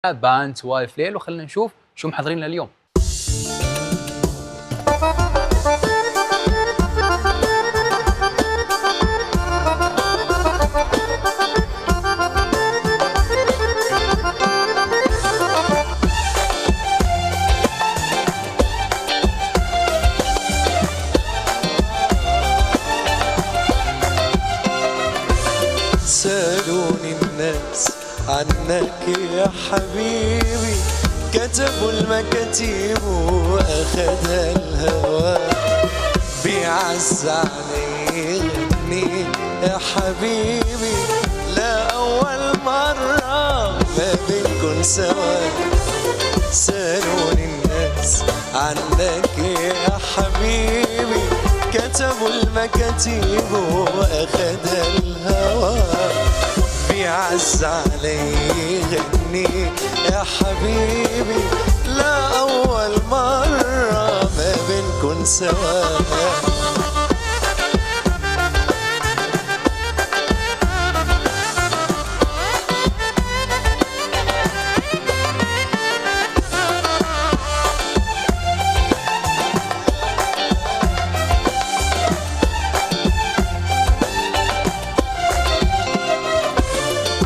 باند سوالف ليل، وخلنا نشوف شو محضرين لنا اليوم. سألوني الناس عنك يا حبيبي، كتبوا المكاتيب وأخذ الهوى، بيعز علي غني يا حبيبي، لا أول مرة ما بنكون سوا. سألوني الناس عنك يا حبيبي، كتبوا المكاتيب وأخذ الهوى، بيعز علي غني يا حبيبي، لا أول مرة ما بنكون سوا.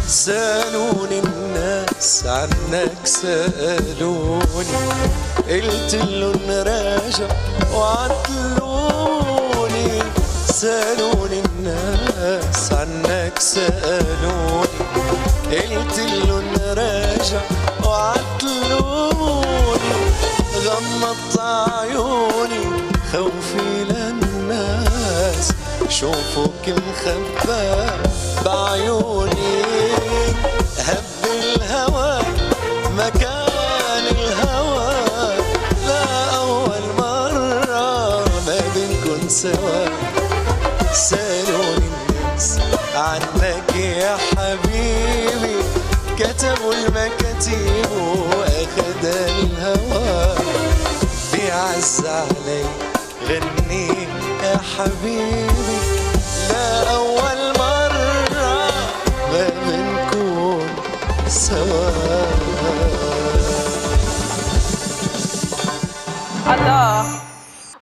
سألوني الناس عنك سألوني، قلت لهم راجع وعدلوني. سألوني الناس عنك سألوني، قلت لهم راجع وعدلوني. غمضت عيوني خوفي للناس شوفوك مخبى بعيوني، هب الهوى مكان الهوى، لا أول مرة ما بنكون سوا. سألوني الناس عنك يا حبيبي، كتبوا المكاتيب وأخذ الهوى، بيعز علي غني يا حبيبي، لا أول مرة ما بنكون سوا. الله